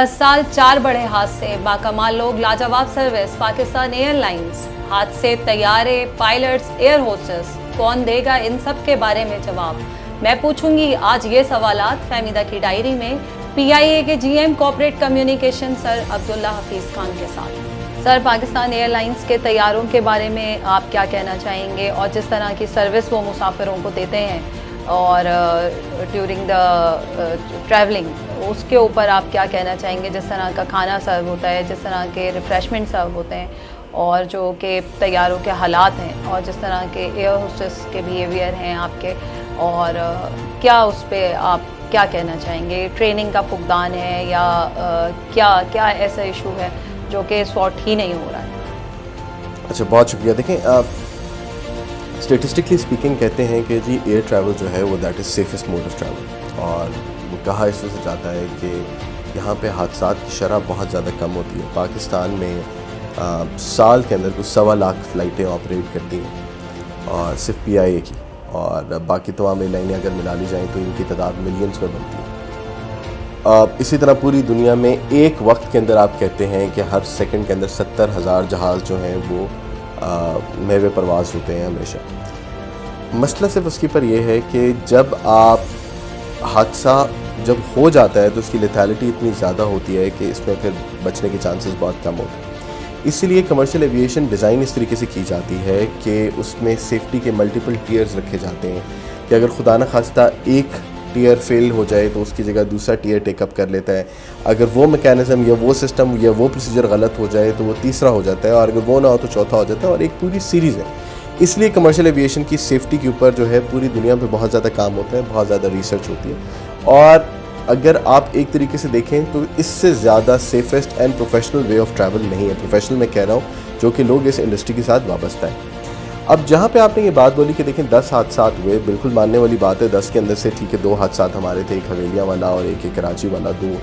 10 साल 4 बड़े हादसे, बाकमाल लोग, लाजवाब सर्विस, पाकिस्तान एयरलाइंस, हादसे, तैयारे, पायलट्स, एयर होस्टेस, कौन देगा इन सब के बारे में जवाब? मैं पूछूंगी आज ये सवालात फहमीदा की डायरी में PIA के GM corporate communication sir Abdullah Hafeez Khan के साथ। सर, पाकिस्तान एयरलाइंस के तैयारों के बारे में आप क्या कहना चाहेंगे और जिस तरह की सर्विस वो मुसाफिरों को देते हैं और ड्यूरिंग द ट्रैवलिंग, उसके ऊपर आप क्या कहना चाहेंगे? जिस तरह का खाना सर्व होता है, जिस तरह के रिफ़्रेशमेंट सर्व होते हैं और जो कि तैयारों के हालात हैं और जिस तरह के एयर होस्टेस के बिहेवियर हैं आपके, और क्या उस पर आप क्या कहना चाहेंगे? ट्रेनिंग का फुकदान है या क्या ऐसा इशू है जो कि सॉर्ट ही नहीं हो रहा है? अच्छा, बहुत शुक्रिया। देखें, स्टेटिस्टिकली स्पीकिंग कहते हैं कि जी एयर ट्रैवल जो है वो that is safest mode of travel, और वो कहा इस वजह से जाता है कि यहाँ पे हादसात की शरह बहुत ज़्यादा कम होती है। पाकिस्तान में साल के अंदर कुछ 1.25 लाख फ़्लाइटें ऑपरेट करती हैं और सिर्फ PIA की, और बाकी तमाम एयरलाइनें अगर मिला ली जाएँ तो इनकी तादाद मिलियंस में बनती है। इसी तरह पूरी दुनिया में एक वक्त के अंदर आप कहते हैं कि हर सेकंड के अंदर 70,000 जहाज़ जो हैं वो मेवे परवाज़ होते हैं हमेशा। मसला सिर्फ उसके पर यह है कि जब आप हादसा जब हो जाता है तो उसकी लेथैलिटी इतनी ज़्यादा होती है कि इसमें फिर बचने के चांसेस बहुत कम होते हैं। इसलिए कमर्शियल एविएशन डिज़ाइन इस तरीके से की जाती है कि उसमें सेफ्टी के मल्टीपल टीयर्स रखे जाते हैं कि अगर खुदा न खास्ता एक टीयर फेल हो जाए तो उसकी जगह दूसरा टीयर टेकअप कर लेता है। अगर वो मैकेनिज़्म या वो सिस्टम या वो प्रोसीजर गलत हो जाए तो वो तीसरा हो जाता है, और अगर वो ना हो तो चौथा हो जाता है, और एक पूरी सीरीज़ है। इसलिए कमर्शियल एविएशन की सेफ्टी के ऊपर जो है पूरी दुनिया में बहुत ज़्यादा काम होता है, बहुत ज़्यादा रिसर्च होती है, और अगर आप एक तरीके से देखें तो इससे ज़्यादा safest and professional way of travel नहीं है। प्रोफेशनल मैं कह रहा हूँ जो कि लोग इस इंडस्ट्री के साथ वाबस्ता है। अब जहाँ पे आपने ये बात बोली कि देखें 10 हादसात हुए, बिल्कुल मानने वाली बात है। 10 के अंदर से ठीक है 2 हादसात हमारे थे, एक हवेलियाँ वाला और एक कराची वाला, 2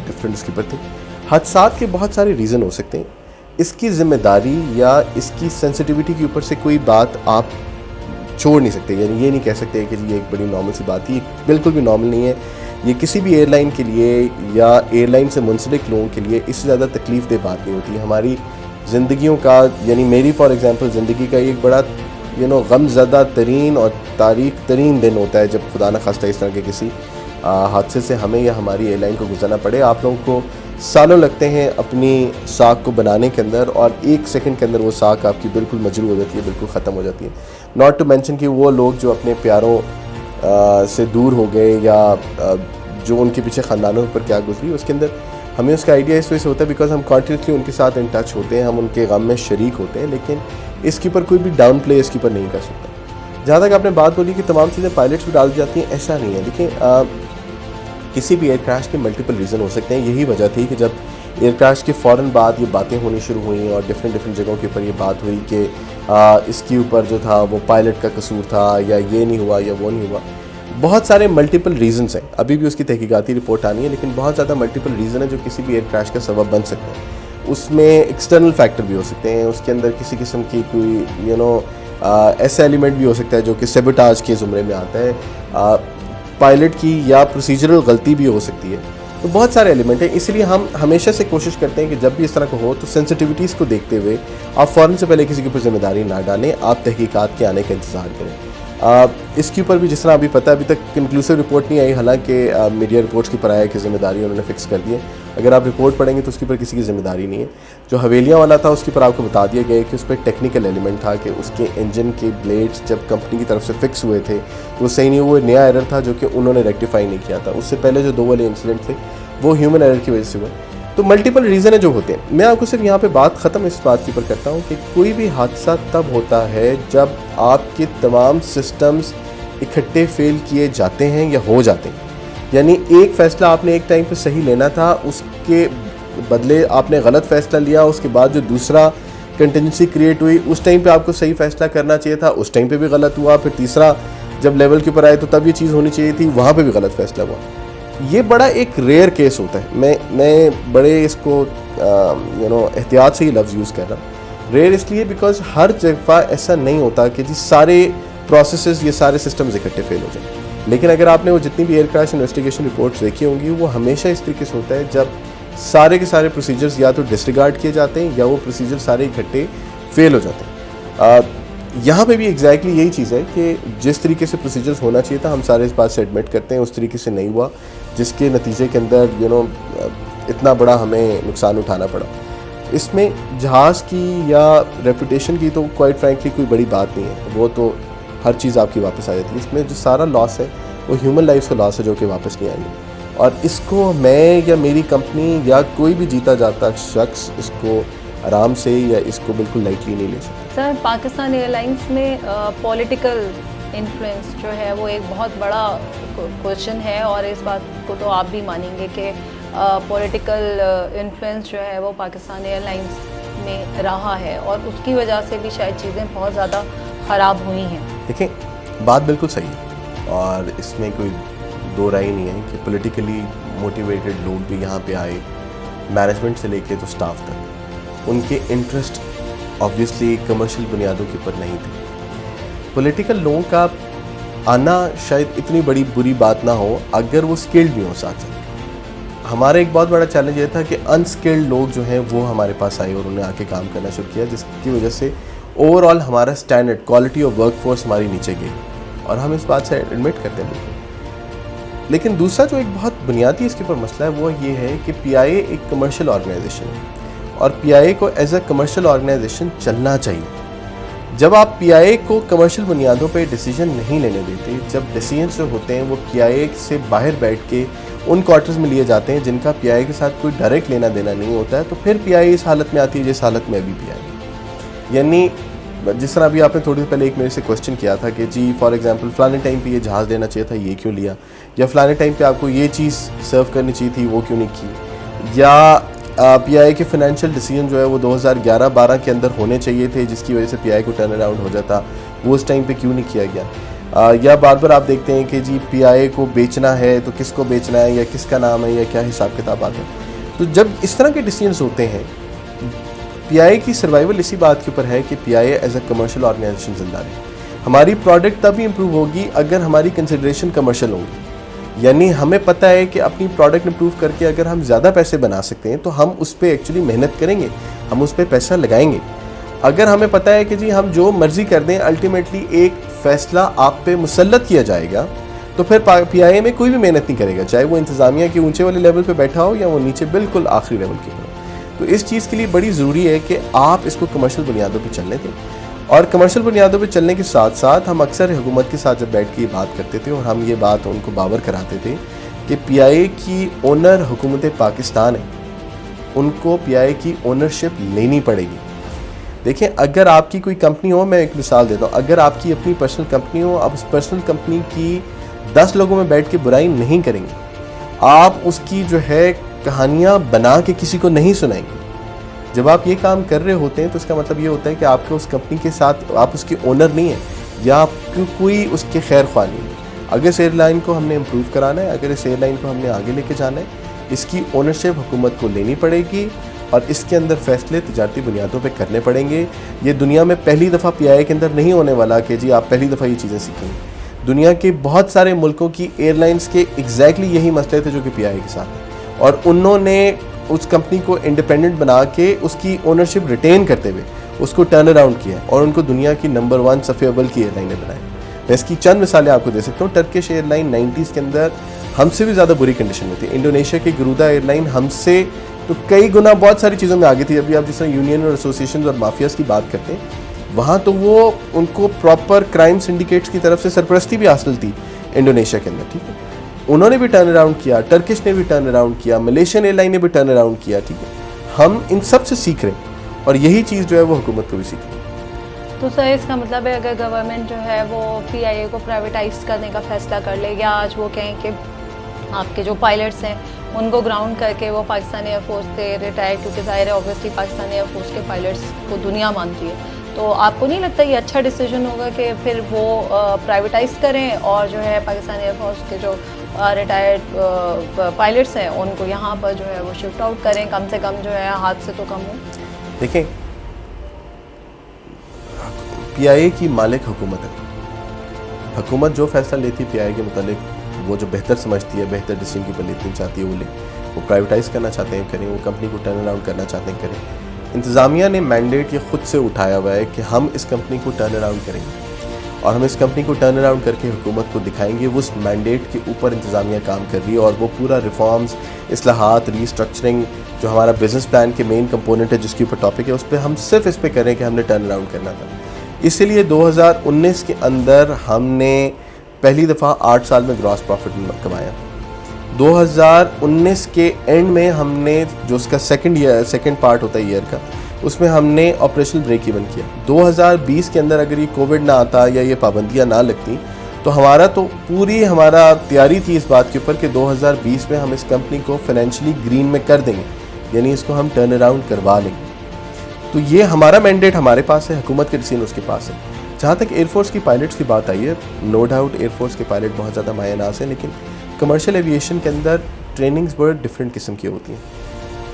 डिफरेंट उसके ऊपर थे। हादसात के बहुत सारे रीज़न हो सकते हैं। इसकी ज़िम्मेदारी या इसकी सेंसिटिविटी के ऊपर से कोई बात आप छोड़ नहीं सकते, यानी ये नहीं कह सकते कि ये एक बड़ी नॉर्मल सी बात है। ये बिल्कुल भी नॉर्मल नहीं है। ये किसी भी एयरलाइन के लिए या एयरलाइन से मुंसलिक लोगों के लिए इससे ज़्यादा तकलीफ़ दे बात नहीं होती। हमारी ज़िंदगियों का, यानी मेरी फॉर एग्ज़ाम्पल ज़िंदगी का एक बड़ा गमज़दा तरीन और तारीख तरीन दिन होता है जब खुदा न खास्ता इस तरह के किसी हादसे से हमें या हमारी एयरलाइन को गुजरना पड़े। आप लोगों को सालों लगते हैं अपनी साख को बनाने के अंदर, और 1 सेकंड के अंदर वो साख आपकी बिल्कुल मजरू हो जाती है, बिल्कुल ख़त्म हो जाती है। नॉट टू मेंशन कि वो लोग जो अपने प्यारों से दूर हो गए या जो उनके पीछे ख़ानदानों पर क्या गुजरी, उसके अंदर हमें उसका आइडिया इस वजह से होता है बिकॉज हम कॉन्टिन्यूसली उनके साथ इन टच होते हैं, हम उनके गम में शरीक होते हैं। लेकिन इसके ऊपर कोई भी डाउन प्ले इसके ऊपर नहीं कर सकता। जहाँ तक आपने बात बोली कि तमाम चीज़ें पायलट्स भी डाल दी जाती हैं, ऐसा नहीं है। देखिए, किसी भी एयर क्रैश के मल्टीपल रीज़न हो सकते हैं। यही वजह थी कि जब एयर क्रैश के फ़ौरन बाद ये बातें होनी शुरू हुई और डिफरेंट जगहों के ऊपर ये बात हुई कि इसके ऊपर जो था वो पायलट का कसूर था, या ये नहीं हुआ या वो नहीं हुआ। बहुत सारे मल्टीपल रीज़न्स हैं, अभी भी उसकी तहकीकाती रिपोर्ट आनी है, लेकिन बहुत ज़्यादा मल्टीपल रीज़न है जो किसी भी एयर क्रैश का सबब बन सकते हैं। उसमें एक्सटर्नल फैक्टर भी हो सकते हैं, उसके अंदर किसी किस्म की कोई ऐसा एलिमेंट भी हो सकता है जो कि सेबोटाज के ज़ुमरे में आता है, पायलट की या प्रोसीजरल गलती भी हो सकती है। तो बहुत सारे एलिमेंट हैं। इसलिए हम हमेशा से कोशिश करते हैं कि जब भी इस तरह का हो तो सेंसिटिविटीज़ को देखते हुए आप फ़ौरन से पहले किसी के ऊपर जिम्मेदारी ना डालें, आप तहकीकात के आने का इंतज़ार करें। इसके ऊपर भी जिस तरह अभी पता है, अभी तक इंक्लूसिव रिपोर्ट नहीं आई, हालांकि मीडिया रिपोर्ट्स की पर आया कि जिम्मेदारी उन्होंने फिक्स कर दी है। अगर आप रिपोर्ट पढ़ेंगे तो उसके ऊपर किसी की जिम्मेदारी नहीं है। जो हवेलियाँ वाला था उसके ऊपर आपको बता दिया गया कि उस पर टेक्निकल एलिमेंट था कि उसके इंजन के ब्लेड्स जब कंपनी की तरफ से फिक्स हुए थे तो वो सही नहीं, वो नया एरर था जो कि उन्होंने रेक्टिफाई नहीं किया था। उससे पहले जो 2 वाले इंसिडेंट थे वो ह्यूमन एरर की वजह से हुए। तो मल्टीपल रीज़न है जो होते हैं। मैं आपको सिर्फ यहाँ पे बात ख़त्म इस बात के ऊपर करता हूँ कि कोई भी हादसा तब होता है जब आपके तमाम सिस्टम्स इकट्ठे फेल किए जाते हैं या हो जाते हैं। यानी एक फ़ैसला आपने एक टाइम पे सही लेना था, उसके बदले आपने गलत फ़ैसला लिया, उसके बाद जो दूसरा कंटिजेंसी क्रिएट हुई उस टाइम पे आपको सही फ़ैसला करना चाहिए था, उस टाइम पे भी गलत हुआ। फिर तीसरा जब लेवल के ऊपर आए तो तब ये चीज़ होनी चाहिए थी, वहाँ पे भी गलत फ़ैसला हुआ। ये बड़ा एक रेयर केस होता है। मैं बड़े इसको एहतियात से ही लफ्ज़ यूज़ कर रहा हूँ। रेयर इसलिए बिकॉज हर जगह ऐसा नहीं होता कि जी सारे प्रोसेसेस, ये सारे सिस्टम्स इकट्ठे फेल हो जाए। लेकिन अगर आपने वो जितनी भी एयर क्रैश इन्वेस्टिगेशन रिपोर्ट्स देखी होंगी, वो हमेशा इस तरीके से होता है जब सारे के सारे प्रोसीजर्स या तो डिसरिगार्ड किए जाते हैं या वो प्रोसीजर सारे इकट्ठे फेल हो जाते हैं। यहाँ पे भी एग्जैक्टली यही चीज़ है कि जिस तरीके से प्रोसीजर्स होना चाहिए था, हम सारे इस बात से एडमिट करते हैं, उस तरीके से नहीं हुआ, जिसके नतीजे के अंदर इतना बड़ा हमें नुकसान उठाना पड़ा। इसमें जहाज़ की या रेपुटेशन की तो क्वाइट फ्रैंकली कोई बड़ी बात नहीं है, वो तो हर चीज़ आपकी वापस आ जाती है। इसमें जो सारा लॉस है वो ह्यूमन लाइफ का लॉस है जो कि वापस नहीं आएंगे, और इसको मैं या मेरी कंपनी या कोई भी जीता जाता शख्स इसको आराम से या इसको बिल्कुल लाइटली नहीं ले सकता। सर, पाकिस्तान एयरलाइंस में पॉलिटिकल इन्फ्लुएंस जो है वो एक बहुत बड़ा क्वेश्चन है, और इस बात को तो आप भी मानेंगे कि पॉलिटिकल इन्फ्लुएंस जो है वो पाकिस्तान एयरलाइंस में रहा है, और उसकी वजह से भी शायद चीज़ें बहुत ज़्यादा ख़राब हुई हैं। देखिए, बात बिल्कुल सही है और इसमें कोई दो राय नहीं है कि पॉलिटिकली मोटिवेटेड लोग भी यहाँ पे आए, मैनेजमेंट से लेके तो स्टाफ तक, उनके इंटरेस्ट ऑब्वियसली कमर्शियल बुनियादों के ऊपर नहीं थे। पॉलिटिकल लोगों का आना शायद इतनी बड़ी बुरी बात ना हो अगर वो स्किल्ड भी हो साथ साथ। हमारा एक बहुत बड़ा चैलेंज ये था कि अनस्किल्ड लोग जो हैं वो हमारे पास आए और उन्हें आके काम करना शुरू किया, जिसकी वजह से ओवरऑल हमारा standard quality of work force हमारी नीचे गई, और हम इस बात से एडमिट करते हैं बिल्कुल। लेकिन दूसरा जो एक बहुत बुनियादी इसके ऊपर मसला है वो ये है कि पीआईए एक कमर्शियल ऑर्गेनाइजेशन है और पीआईए को एज अ कमर्शियल ऑर्गेनाइजेशन चलना चाहिए। जब आप पीआईए को कमर्शियल बुनियादों पे डिसीजन नहीं लेने देते, जब डिसीजन जो होते हैं वो पीआईए से बाहर बैठ के उन क्वार्टर्स में लिए जाते हैं जिनका पीआईए के साथ कोई डायरेक्ट लेना देना नहीं होता है, तो फिर पीआईए इस हालत में आती है जिस हालत में अभी पीआईए। यानी जिस तरह अभी आपने थोड़ी देर पहले एक मेरे से क्वेश्चन किया था कि जी फॉर एग्जांपल फलाने टाइम पे ये जहाज़ लेना चाहिए था, ये क्यों लिया, या फलाने टाइम पे आपको ये चीज़ सर्व करनी चाहिए थी, वो क्यों नहीं की, या पीआईए के फाइनेंशियल डिसीजन जो है वो 2011-12 के अंदर होने चाहिए थे जिसकी वजह से पीआईए को टर्न अराउंड हो जाता, वो उस टाइम पे क्यों नहीं किया गया। या बार बार आप देखते हैं कि जी पीआईए को बेचना है तो किसको बेचना है या किसका नाम है या क्या हिसाब किताब आता है। तो जब इस तरह के डिसीजंस होते हैं, पीआईए की सर्वाइवल इसी बात के ऊपर है कि PIA as a commercial organisation जिंदा रहे। हमारी प्रोडक्ट तभी इंप्रूव होगी अगर हमारी कंसिडरेशन कमर्शियल होंगी, यानी हमें पता है कि अपनी प्रोडक्ट इंप्रूव करके अगर हम ज़्यादा पैसे बना सकते हैं तो हम उस पर एक्चुअली मेहनत करेंगे, हम उस पर पैसा लगाएंगे। अगर हमें पता है कि जी हम जो मर्ज़ी कर दें, अल्टीमेटली एक फ़ैसला आप पे मुसल्लत किया जाएगा, तो फिर पीआईए में कोई भी मेहनत नहीं करेगा, चाहे वो इंतज़ामिया के ऊंचे वाले लेवल पे बैठा हो या वो नीचे बिल्कुल आखिरी लेवल के ऊपर। तो इस चीज़ के लिए बड़ी ज़रूरी है कि आप इसको कमर्शियल बुनियादों पर चलने दें, और कमर्शियल बुनियादों पे चलने के साथ साथ हम अक्सर हुकूमत के साथ जब बैठ के ये बात करते थे और हम ये बात उनको बावर कराते थे कि पीआईए की ओनर हुकूमत पाकिस्तान है, उनको पीआईए की ओनरशिप लेनी पड़ेगी। देखें, अगर आपकी कोई कंपनी हो, मैं एक मिसाल देता हूँ, अगर आपकी अपनी पर्सनल कंपनी हो, आप उस पर्सनल कंपनी की 10 लोगों में बैठ के बुराई नहीं करेंगे, आप उसकी जो है कहानियाँ बना के किसी को नहीं सुनाएंगे। जब आप ये काम कर रहे होते हैं तो इसका मतलब ये होता है कि आपके उस कंपनी के साथ आप उसके ओनर नहीं हैं या आपको कोई उसके खैर ख्वाह नहीं है। अगर इस एयरलाइन को हमने इम्प्रूव कराना है, अगर इस एयरलाइन को हमने आगे लेके जाना है, इसकी ओनरशिप हुकूमत को लेनी पड़ेगी और इसके अंदर फैसले तिजारती बुनियादों पे करने पड़ेंगे। ये दुनिया में पहली दफ़ा पीआईए के अंदर नहीं होने वाला कि जी आप पहली दफ़ा ये चीज़ें सीखेंगे। दुनिया के बहुत सारे मुल्कों की एयरलाइंस के एग्जैक्टली यही मसले थे जो कि पीआईए के साथ हैं, और उन्होंने उस कंपनी को इंडिपेंडेंट बना के उसकी ओनरशिप रिटेन करते हुए उसको टर्न अराउंड किया और उनको दुनिया की नंबर 1 सफ़े अव्वल की एयरलाइनें बनाई। मैं इसकी चंद मिसालें आपको दे सकता हूँ। टर्किश एयरलाइन 90s के अंदर हमसे भी ज़्यादा बुरी कंडीशन में थी। इंडोनेशिया की गरूदा एयरलाइन हमसे तो कई गुना बहुत सारी चीज़ों में आगे थी। अभी आप जिस तरह यूनियन और एसोसिएशन और माफियाज़ की बात करते हैं, वहाँ तो वो उनको प्रॉपर क्राइम सिंडिकेट्स की तरफ से सरपरस्ती भी हासिल थी इंडोनेशिया के अंदर, ठीक है। उन्होंने भी टर्न अराउंड किया, टर्किश ने भी टर्न अराउंड किया, मलेशियन एयरलाइन ने भी टर्न अराउंड किया, ठीक है। हम इन सब से सीख रहे हैं और यही चीज़ जो है वो हुकूमत को भी सीख रही है। तो सर, इसका मतलब है अगर गवर्नमेंट जो है वो पीआईए को प्राइवेटाइज करने का फैसला कर ले, या आज वो कहें कि आपके जो पायलट्स हैं उनको ग्राउंड करके वो पाकिस्तानी एयरफोर्स से रिटायर, क्योंकि ज़ाहिर है ऑब्वियसली पाकिस्तानी एयरफोर्स के पायलट्स को दुनिया मानती है, तो आपको नहीं लगता ये अच्छा डिसीजन होगा कि फिर वो प्राइवेटाइज करें और जो है पाकिस्तानी एयरफोर्स के जो रिटायर्ड पायलट्स हैं उनको यहाँ पर जो है वो शिफ्ट आउट करें, कम से कम जो है हादसे तो कम हो? देखें, पीआईए की मालिक हुकूमत है हुकूमत जो फैसला लेती है पीआई के मुतालिक, वो जो बेहतर समझती है, बेहतर डिसीजन की लेनी चाहती है वो ले। वो प्राइवेटाइज़ करना चाहते हैं करें, वो कंपनी को टर्न अराउंड करना चाहते हैं करें। इंतज़ामिया ने मैंडेट ये ख़ुद से उठाया हुआ है कि हम इस कंपनी को टर्न अराउंड करेंगे और हम इस कंपनी को टर्न अराउंड करके हुकूमत को दिखाएंगे। वो उस मैंडेट के ऊपर इंतज़ामिया काम कर रही है और वो पूरा रिफॉर्म्स, इस्लाहात, रीस्ट्रक्चरिंग जो हमारा बिज़नेस प्लान के मेन कंपोनेंट है, जिसके ऊपर टॉपिक है, उस पर हम सिर्फ इस पर करें कि हमने टर्न अराउंड करना था। इसीलिए 2019 के अंदर हमने पहली दफ़ा 8 साल में ग्रॉस प्रॉफिट कमाया। 2019 के एंड में हमने जो उसका सेकंड पार्ट होता है ईयर का, उसमें हमने ऑपरेशनल ब्रेक इवन किया। 2020 के अंदर अगर ये कोविड ना आता या ये पाबंदियां ना लगती तो हमारा तैयारी थी इस बात के ऊपर कि 2020 में हम इस कंपनी को फाइनेंशियली ग्रीन में कर देंगे, यानी इसको हम टर्न अराउंड करवा लेंगे। तो ये हमारा मैंडेट हमारे पास है, हुकूमत के डिसीजन उसके पास है। जहाँ तक एयरफोर्स की पायलट्स की बात आई है, नो डाउट एयरफोर्स के पायलट बहुत ज़्यादा मायनास हैं, लेकिन कमर्शियल एविएशन के अंदर ट्रेनिंग्स बड़ी डिफरेंट किस्म की होती हैं।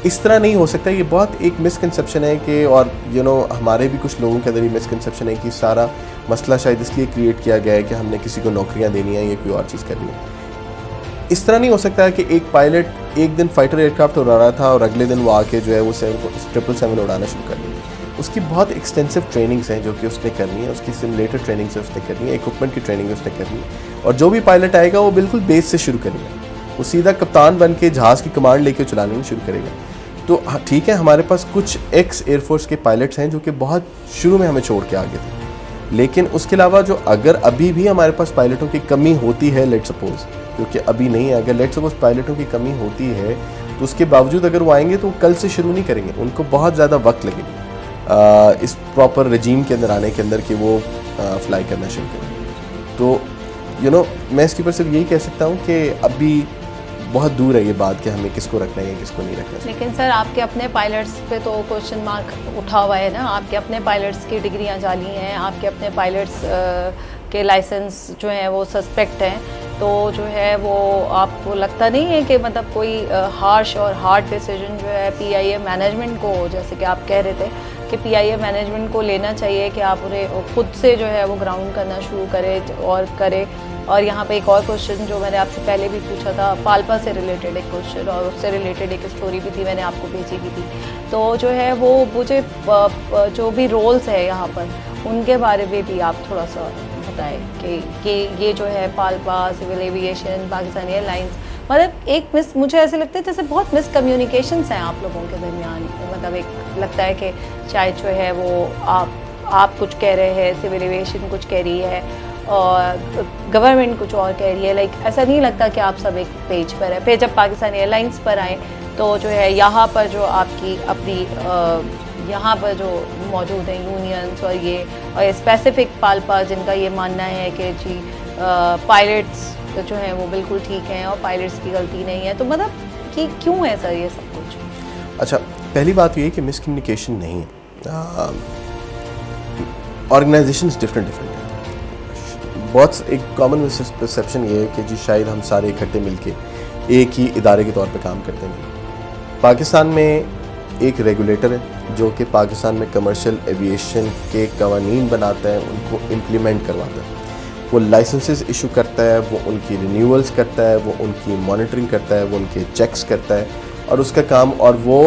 इस तरह नहीं हो सकता। ये बहुत एक मिसकंसेप्शन है कि, और हमारे भी कुछ लोगों के अंदर ये मिसकंसेप्शन है कि सारा मसला शायद इसलिए क्रिएट किया गया है कि हमने किसी को नौकरियां देनी है या कोई और चीज़ करनी है। इस तरह नहीं हो सकता है कि एक पायलट एक दिन फाइटर एयरक्राफ्ट उड़ा रहा था और अगले दिन वो आके जो है वो 777 उड़ाना शुरू कर दिया। उसकी बहुत एक्सटेंसिव ट्रेनिंग्स हैं जो कि उसने करनी है, उसकी सिमुलेटर ट्रेनिंग्स है उसने करनी है, इक्विपमेंट की ट्रेनिंग उसने करनी है। और जो भी पायलट आएगा वो बिल्कुल बेस से शुरू करेगा, वो सीधा कप्तान बन के जहाज़ की कमांड लेके चलाना शुरू करेगा। तो ठीक है, हमारे पास कुछ एक्स एयरफोर्स के पायलट्स हैं जो कि बहुत शुरू में हमें छोड़ के आगे थे, लेकिन उसके अलावा जो अगर अभी भी हमारे पास पायलटों की कमी होती है, लेट सपोज, क्योंकि अभी नहीं है, अगर लेट सपोज पायलटों की कमी होती है तो उसके बावजूद अगर वो आएंगे तो वो कल से शुरू नहीं करेंगे, उनको बहुत ज़्यादा वक्त लगेगा इस प्रॉपर रजीम के अंदर आने के अंदर कि वो फ्लाई करना शुरू करें। तो मैं इसके ऊपर सिर्फ यही कह सकता हूँ कि अभी बहुत दूर है ये बात कि हमें किसको रखना है या किसको नहीं रखना है। लेकिन सर आपके अपने पायलट्स पे तो क्वेश्चन मार्क उठा हुआ है ना, आपके अपने पायलट्स की डिग्रियां जाली हैं, आपके अपने पायलट्स के लाइसेंस जो हैं वो सस्पेक्ट हैं, तो जो है वो आपको लगता नहीं है कि मतलब कोई हार्श और हार्ड डिसीजन जो है पीआईए मैनेजमेंट को, जैसे कि आप कह रहे थे कि पीआईए मैनेजमेंट को लेना चाहिए कि आप उन्हें खुद से जो है वो ग्राउंड करना शुरू करें। और यहाँ पे एक और क्वेश्चन जो मैंने आपसे पहले भी पूछा था, पाल्पा से रिलेटेड एक क्वेश्चन और उससे रिलेटेड एक स्टोरी भी थी, मैंने आपको भेजी भी थी। तो जो है वो मुझे जो भी रोल्स है यहाँ पर उनके बारे में भी आप थोड़ा सा बताएं कि ये जो है PALPA, civil aviation, Pakistan airlines, मतलब मुझे ऐसे लगता है जैसे बहुत मिसकम्युनिकेशंस हैं आप लोगों के दरमियान। मतलब एक लगता है कि शायद जो है वो आप कुछ कह रहे हैं, सिविल एविएशन कुछ कह रही है और गवर्नमेंट कुछ और कह रही है। लाइक ऐसा नहीं लगता कि आप सब एक पेज पर है। फिर जब पाकिस्तान एयरलाइंस पर आए तो जो है यहाँ पर जो आपकी अपनी यहाँ पर जो मौजूद हैं यूनियंस और स्पेसिफिक पाल्पा, जिनका ये मानना है कि जी पायलट्स जो हैं वो बिल्कुल ठीक हैं और पायलट्स की गलती नहीं है, तो मतलब कि क्यों है सर ये सब कुछ? अच्छा, पहली बात ये है कि मिसकम्युनिकेशन नहीं है, ऑर्गेनाइजेशंस डिफरेंट है। बहुत एक कॉमन मिसपरसेप्शन ये है कि जी शायद हम सारे इकट्ठे मिलके एक ही इदारे के तौर पे काम करते हैं। पाकिस्तान में एक रेगुलेटर है जो कि पाकिस्तान में कमर्शियल एविएशन के कवानीन बनाता है, उनको इम्प्लीमेंट करवाता है, वो लाइसेंसेस इशू करता है, वो उनकी रिन्यूअल्स करता है, वो उनकी मॉनिटरिंग करता है, वो उनके चेक्स करता है और उसका काम, और वो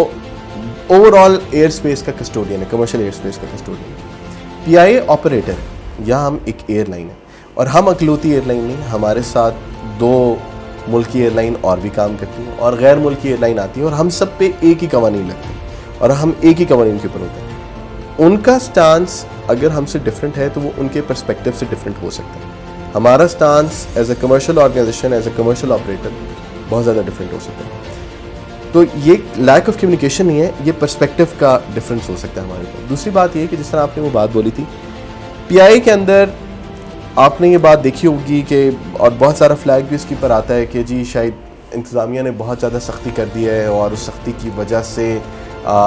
ओवरऑल एयर स्पेस का कस्टोडियन है, कमर्शियल एयर स्पेस का कस्टोडियन है। पीआईए ऑपरेटर है, यहाँ हम एक एयरलाइन है और हम अकलौती एयरलाइन नहीं, हमारे साथ 2 मुल्की एयरलाइन और भी काम करती हैं और गैर मुल्की एयरलाइन आती है और हम सब पे एक ही कवानीन लगते हैं और हम एक ही कवानीन के ऊपर होते हैं। उनका स्टांस अगर हमसे डिफरेंट है तो वो उनके पर्सपेक्टिव से डिफरेंट हो सकता है। हमारा stance as a commercial organisation, as a commercial operator बहुत ज़्यादा डिफरेंट हो सकता है। तो ये लैक ऑफ कम्युनिकेशन नहीं है, ये पर्सपेक्टिव का डिफरेंस हो सकता है हमारे पास। दूसरी बात ये कि जिस तरह आपने वो बात बोली थी, पीआईए के अंदर आपने ये बात देखी होगी कि, और बहुत सारा फ्लैग भी इसके ऊपर आता है कि जी शायद इंतज़ामिया ने बहुत ज़्यादा सख्ती कर दी है और उस सख्ती की वजह से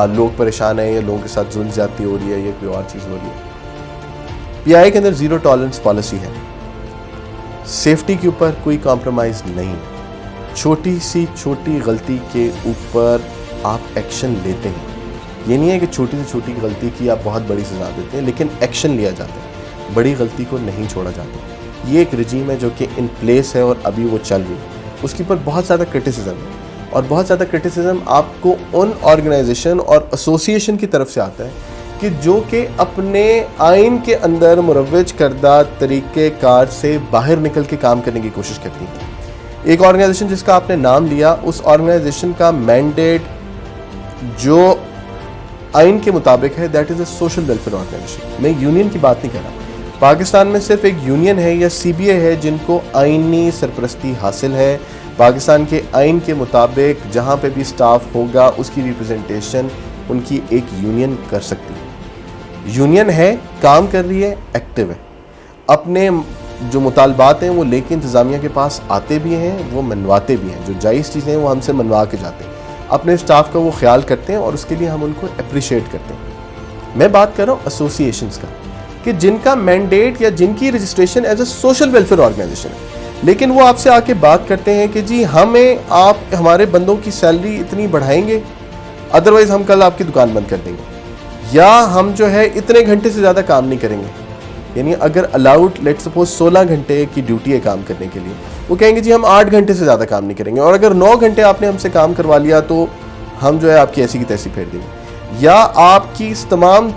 लोग परेशान हैं या लोगों के साथ जुल्म ज़्यादती हो रही है या कोई और चीज़ हो रही है। पीआईए के अंदर ज़ीरो टॉलरेंस पॉलिसी है, सेफ्टी के ऊपर कोई कॉम्प्रोमाइज़ नहीं, छोटी सी छोटी गलती के ऊपर आप एक्शन लेते हैं। ये नहीं है कि छोटी से छोटी गलती की आप बहुत बड़ी सज़ा देते हैं, लेकिन एक्शन लिया जाता है, बड़ी गलती को नहीं छोड़ा जाता। ये एक रजीम है जो कि इन प्लेस है और अभी वो चल रही है, उसके ऊपर बहुत ज़्यादा क्रिटिसिज्म है, और बहुत ज़्यादा क्रिटिसिज्म आपको उन ऑर्गेनाइजेशन और एसोसिएशन की तरफ से आता है कि जो कि अपने आइन के अंदर मुरव्वज करदा तरीक़ेकार से बाहर निकल के काम करने की कोशिश करती है। एक ऑर्गेनाइजेशन जिसका आपने नाम लिया, उस ऑर्गेनाइजेशन का मैंडेट जो आइन के मुताबिक है, that is a social welfare organisation. मैं यूनियन की बात नहीं कर रहा। पाकिस्तान में सिर्फ एक यूनियन है या CBA है जिनको आइनी सरपरस्ती हासिल है। पाकिस्तान के आइन के मुताबिक जहाँ पे भी स्टाफ होगा उसकी रिप्रेजेंटेशन उनकी एक यूनियन कर सकती है। यूनियन है, काम कर रही है, एक्टिव है, अपने जो मुतालबात हैं वो लेके इंतज़ामिया के पास आते भी हैं, वो मनवाते भी हैं, जो जायज़ चीज़ें हैं वो हमसे मनवा के जाते हैं, अपने स्टाफ का वो ख्याल करते हैं और उसके लिए हम उनको अप्रिशिएट करते हैं। मैं बात कर रहा हूँ एसोसिएशंस का, कि जिनका मैंडेट या जिनकी registration as a social welfare organisation है, लेकिन वो आपसे आके बात करते हैं कि जी हमें आप हमारे बंदों की सैलरी इतनी बढ़ाएंगे, अदरवाइज़ हम कल आपकी दुकान बंद कर देंगे, या हम जो है इतने घंटे से ज़्यादा काम नहीं करेंगे। यानी अगर अलाउड लेट सपोज 16 घंटे की ड्यूटी है काम करने के लिए, वो कहेंगे जी हम 8 घंटे से ज़्यादा काम नहीं करेंगे, और अगर 9 घंटे आपने हमसे काम करवा लिया तो हम जो है आपकी ऐसी की तैसी फेर देंगे, या आपकी तमाम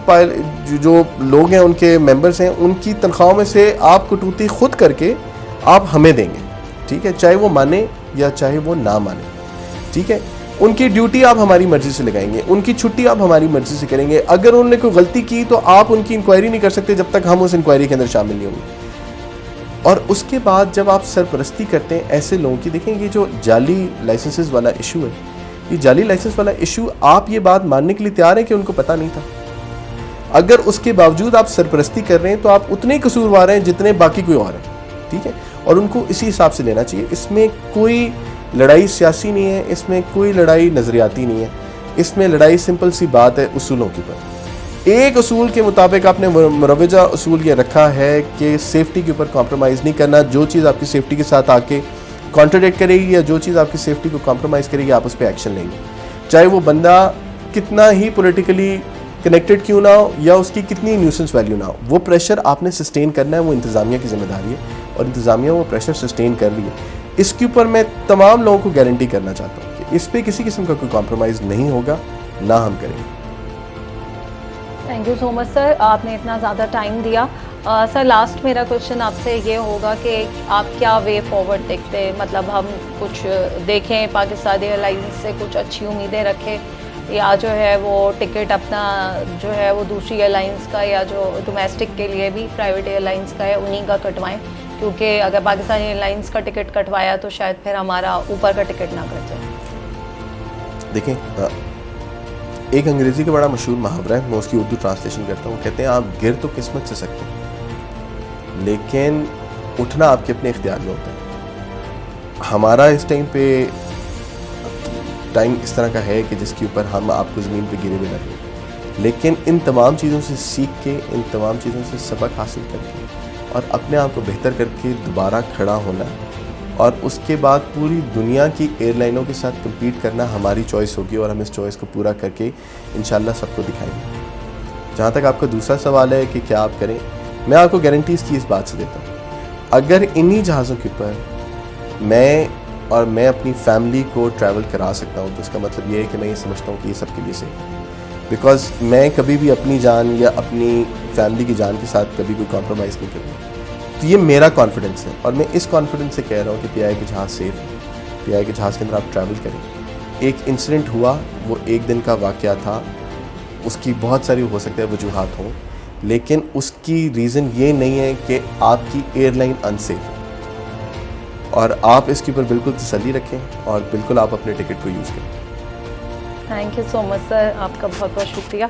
जो लोग हैं उनके मेंबर्स हैं उनकी तनख्वाहों में से आप कटौती खुद करके आप हमें देंगे, ठीक है, चाहे वो माने या चाहे वो ना माने, ठीक है। उनकी ड्यूटी आप हमारी मर्ज़ी से लगाएंगे, उनकी छुट्टी आप हमारी मर्ज़ी से करेंगे, अगर उन्होंने कोई गलती की तो आप उनकी इंक्वायरी नहीं कर सकते जब तक हम उस इंक्वायरी के अंदर शामिल नहीं होंगे। और उसके बाद जब आप सरपरस्ती करते हैं ऐसे लोगों की, देखें ये जो जाली लाइसेंसेस वाला इशू है, ये जाली लाइसेंस वाला इशू आप ये बात मानने के लिए तैयार हैं कि उनको पता नहीं था। अगर उसके बावजूद आप सरपरस्ती कर रहे हैं तो आप उतने कसूरवार हैं जितने बाकी कोई और है, ठीक है, और उनको इसी हिसाब से लेना चाहिए। इसमें कोई लड़ाई सियासी नहीं है, इसमें कोई लड़ाई नज़रियाती नहीं है, इसमें लड़ाई सिंपल सी बात है उसूलों के ऊपर। एक उसूल के मुताबिक आपने मुरव्वजा उसूल ये रखा है कि सेफ्टी के ऊपर कॉम्प्रोमाइज़ नहीं करना, जो चीज़ आपकी सेफ्टी के साथ आके कॉन्ट्रडिक्ट करेगी या जो चीज़ आपकी सेफ्टी को कॉम्प्रोमाइज़ करेगी आप उस पर एक्शन लेंगे, चाहे वो बंदा कितना ही पॉलिटिकली कनेक्टेड क्यों ना हो या उसकी कितनी न्यूसेंस वैल्यू ना हो, वो प्रेशर आपने सस्टेन करना है, वो इंतज़ामिया की जिम्मेदारी है और इंतज़ामिया वो प्रेशर सस्टेन कर रही है। इसके ऊपर मैं तमाम लोगों को गारंटी करना चाहता हूँ कि इस पर किसी किस्म का कोई कॉम्प्रोमाइज़ नहीं होगा, ना हम करेंगे। Thank you so much sir, आपने इतना ज़्यादा टाइम दिया। सर लास्ट मेरा क्वेश्चन आपसे ये होगा कि आप क्या वे फॉरवर्ड देखते हैं, मतलब हम कुछ देखें पाकिस्तान एयरलाइंस से कुछ अच्छी उम्मीदें रखें, या जो है वो टिकट अपना जो है वो दूसरी एयरलाइंस का या जो डोमेस्टिक के लिए भी प्राइवेट एयरलाइंस का है उन्हीं का कटवाएं, क्योंकि अगर पाकिस्तान एयरलाइंस का टिकट कटवाया तो शायद फिर हमारा ऊपर का टिकट ना कट जाए। देखें, एक अंग्रेज़ी का बड़ा मशहूर मुहावरा है, मैं उसकी उर्दू ट्रांसलेशन करता हूँ। कहते हैं आप गिर तो किस्मत से सकते हैं, लेकिन उठना आपके अपने इख्तियार में होता है। हमारा इस टाइम इस तरह का है कि जिसके ऊपर हम आपको ज़मीन पे गिरे हुए लगे, लेकिन इन तमाम चीज़ों से सीख के, इन तमाम चीज़ों से सबक हासिल करके और अपने आप को बेहतर करके दोबारा खड़ा होना और उसके बाद पूरी दुनिया की एयरलाइनों के साथ कम्पीट करना हमारी चॉइस होगी और हम इस चॉइस को पूरा करके इंशाल्लाह सबको दिखाएंगे। जहाँ तक आपका दूसरा सवाल है कि क्या आप करें, मैं आपको गारंटीज़ की इस बात से देता हूँ, अगर इन्हीं जहाज़ों के ऊपर मैं अपनी फैमिली को ट्रैवल करा सकता हूँ तो इसका मतलब ये है कि मैं ये समझता हूँ कि ये सबके लिए सेफ है। बिकॉज़ मैं कभी भी अपनी जान या अपनी फैमिली की जान के साथ कभी कोई कॉम्प्रोमाइज़ नहीं करूँगा। तो ये मेरा कॉन्फिडेंस है और मैं इस कॉन्फिडेंस से कह रहा हूँ कि PI के जहाज़ सेफ़ है, PI के जहाज़ के अंदर आप ट्रैवल करें। एक इंसिडेंट हुआ, वो एक दिन का वाक़या था, उसकी बहुत सारी हो सकता है वजूहात हों, लेकिन उसकी रीज़न ये नहीं है कि आपकी एयरलाइन अनसेफ है। और आप इसके ऊपर बिल्कुल तसल्ली रखें और बिल्कुल आप अपने टिकट को यूज़ करें। Thank you so much sir, आपका बहुत बहुत शुक्रिया।